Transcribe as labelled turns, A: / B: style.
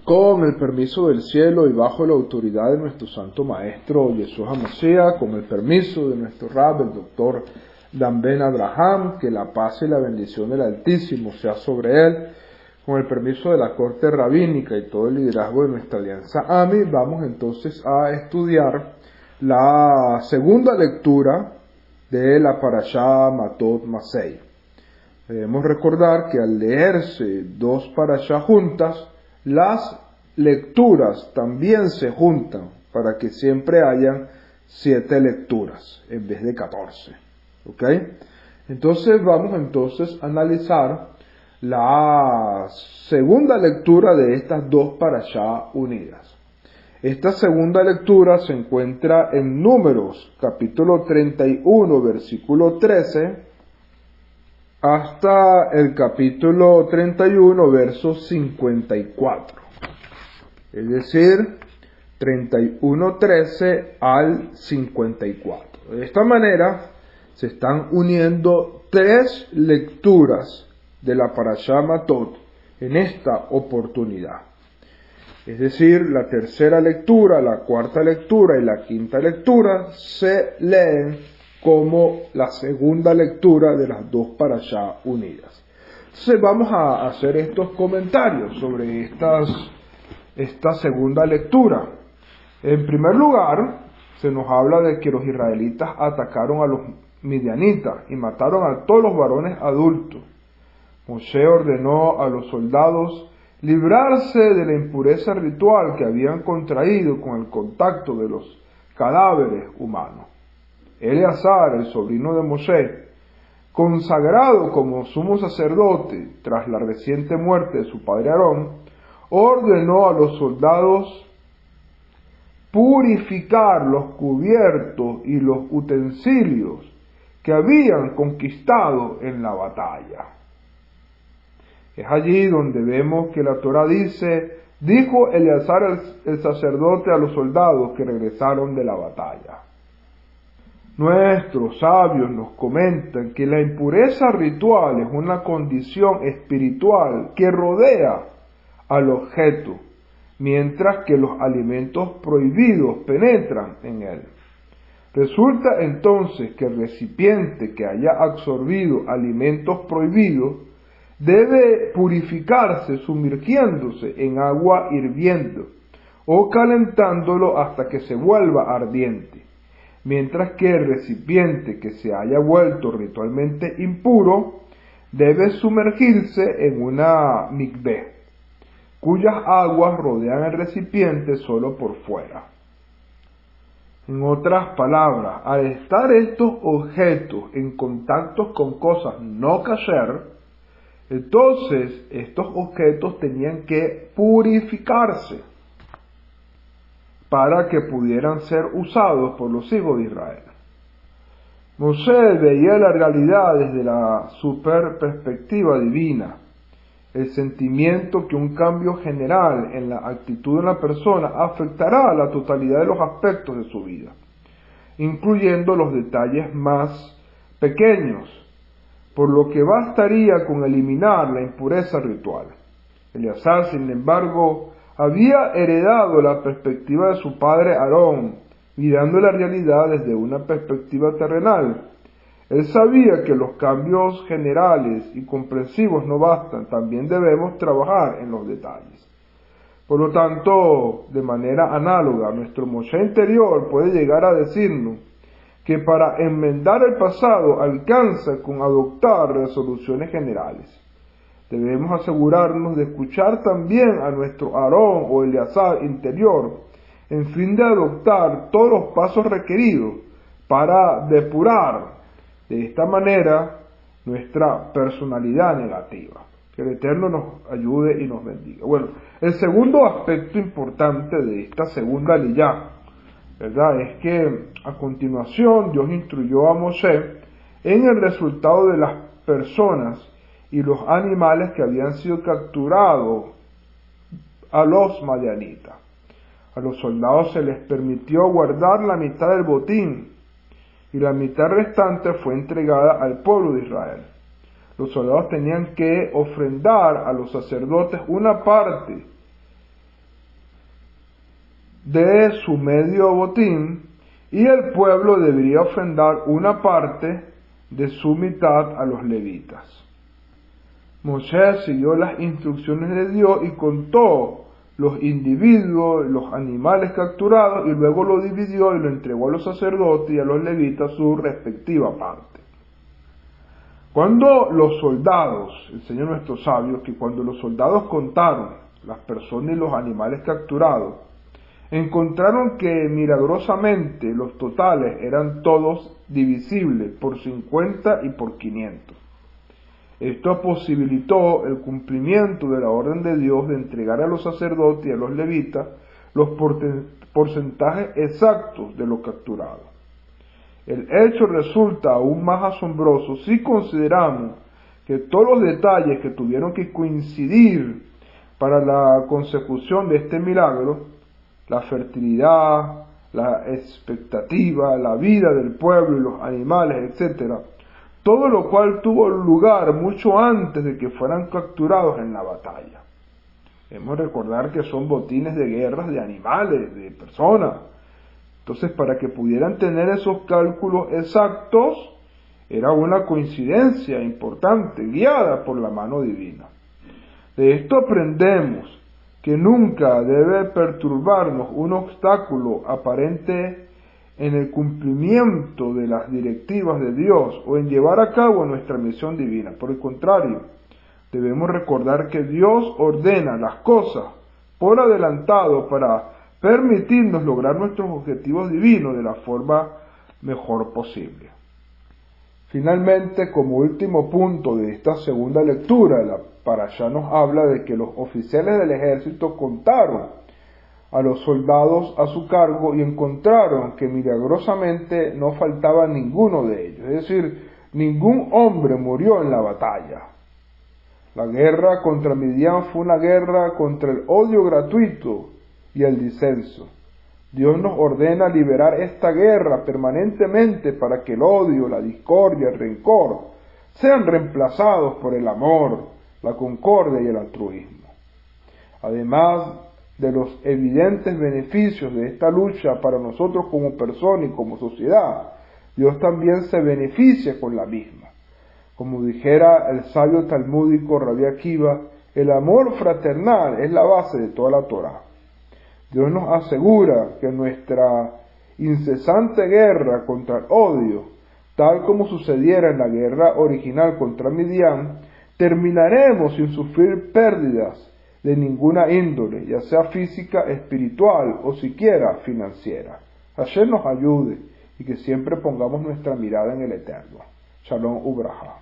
A: Con el permiso del cielo y bajo la autoridad de nuestro Santo Maestro Yeshua HaMashiach, con el permiso de nuestro Rab, el doctor Dan Ben Abraham, que la paz y la bendición del Altísimo sea sobre él, con el permiso de la corte rabínica y todo el liderazgo de nuestra alianza AMI, vamos entonces a estudiar la segunda lectura de la Parashá Matot Masei. Debemos recordar que al leerse dos parashá juntas, las lecturas también se juntan para que siempre hayan 7 lecturas en vez de 14. ¿Ok? Entonces vamos a analizar la segunda lectura de estas dos parashá unidas. Esta segunda lectura se encuentra en Números, capítulo 31, versículo 13, hasta el capítulo 31, verso 54. Es decir, 31:13 al 54. De esta manera se están uniendo 3 lecturas de la Parashá Matot en esta oportunidad. Es decir, la tercera lectura, la cuarta lectura y la quinta lectura se leen como la segunda lectura de las dos parashá unidas. Entonces vamos a hacer estos comentarios sobre esta segunda lectura. En primer lugar, se nos habla de que los israelitas atacaron a los midianitas y mataron a todos los varones adultos. Moshe ordenó a los soldados librarse de la impureza ritual que habían contraído con el contacto de los cadáveres humanos. Eleazar, el sobrino de Moshe, consagrado como sumo sacerdote tras la reciente muerte de su padre Aarón, ordenó a los soldados purificar los cubiertos y los utensilios que habían conquistado en la batalla. Es allí donde vemos que la Torá dice, dijo Eleazar el sacerdote a los soldados que regresaron de la batalla. Nuestros sabios nos comentan que la impureza ritual es una condición espiritual que rodea al objeto, mientras que los alimentos prohibidos penetran en él. Resulta entonces que el recipiente que haya absorbido alimentos prohibidos debe purificarse sumergiéndose en agua hirviendo o calentándolo hasta que se vuelva ardiente. Mientras que el recipiente que se haya vuelto ritualmente impuro debe sumergirse en una mikveh, cuyas aguas rodean el recipiente solo por fuera. En otras palabras, al estar estos objetos en contacto con cosas no kasher, entonces estos objetos tenían que purificarse para que pudieran ser usados por los hijos de Israel. Moshe veía la realidad desde la super perspectiva divina, el sentimiento que un cambio general en la actitud de la persona afectará a la totalidad de los aspectos de su vida, incluyendo los detalles más pequeños, por lo que bastaría con eliminar la impureza ritual. Eleazar, sin embargo, había heredado la perspectiva de su padre Aarón, mirando la realidad desde una perspectiva terrenal. Él sabía que los cambios generales y comprensivos no bastan, también debemos trabajar en los detalles. Por lo tanto, de manera análoga, nuestro Moshe interior puede llegar a decirnos que para enmendar el pasado alcanza con adoptar resoluciones generales. Debemos asegurarnos de escuchar también a nuestro Aarón o Eleazar interior, en fin de adoptar todos los pasos requeridos para depurar de esta manera nuestra personalidad negativa. Que el Eterno nos ayude y nos bendiga. Bueno, el segundo aspecto importante de esta segunda aliyá, ¿verdad?, es que a continuación Dios instruyó a Moshe en el resultado de las personas y los animales que habían sido capturados a los madianitas. A los soldados se les permitió guardar la mitad del botín y la mitad restante fue entregada al pueblo de Israel. Los soldados tenían que ofrendar a los sacerdotes una parte de su medio botín, y el pueblo debería ofrendar una parte de su mitad a los levitas. Moisés siguió las instrucciones de Dios y contó los individuos, los animales capturados, y luego lo dividió y lo entregó a los sacerdotes y a los levitas su respectiva parte. Cuando los soldados, enseña nuestro sabio, que cuando los soldados contaron las personas y los animales capturados, encontraron que milagrosamente los totales eran todos divisibles por 50 y por 500. Esto posibilitó el cumplimiento de la orden de Dios de entregar a los sacerdotes y a los levitas los porcentajes exactos de lo capturado. El hecho resulta aún más asombroso si consideramos que todos los detalles que tuvieron que coincidir para la consecución de este milagro, la fertilidad, la expectativa, la vida del pueblo y los animales, etc., todo lo cual tuvo lugar mucho antes de que fueran capturados en la batalla. Debemos recordar que son botines de guerras de animales, de personas. Entonces, para que pudieran tener esos cálculos exactos, era una coincidencia importante, guiada por la mano divina. De esto aprendemos que nunca debe perturbarnos un obstáculo aparente en el cumplimiento de las directivas de Dios o en llevar a cabo nuestra misión divina. Por el contrario, debemos recordar que Dios ordena las cosas por adelantado para permitirnos lograr nuestros objetivos divinos de la forma mejor posible. Finalmente, como último punto de esta segunda lectura, la parashá nos habla de que los oficiales del ejército contaron a los soldados a su cargo y encontraron que milagrosamente no faltaba ninguno de ellos, es decir, ningún hombre murió en la batalla. La guerra contra Midian fue una guerra contra el odio gratuito y el disenso. Dios nos ordena liberar esta guerra permanentemente para que el odio, la discordia, el rencor sean reemplazados por el amor, la concordia y el altruismo. Además de los evidentes beneficios de esta lucha para nosotros como persona y como sociedad, Dios también se beneficia con la misma. Como dijera el sabio talmúdico Rabbi Akiva, el amor fraternal es la base de toda la Torá. Dios nos asegura que nuestra incesante guerra contra el odio, tal como sucediera en la guerra original contra Midian, terminaremos sin sufrir pérdidas de ninguna índole, ya sea física, espiritual o siquiera financiera. Hashem nos ayude y que siempre pongamos nuestra mirada en el Eterno. Shalom Ubraja.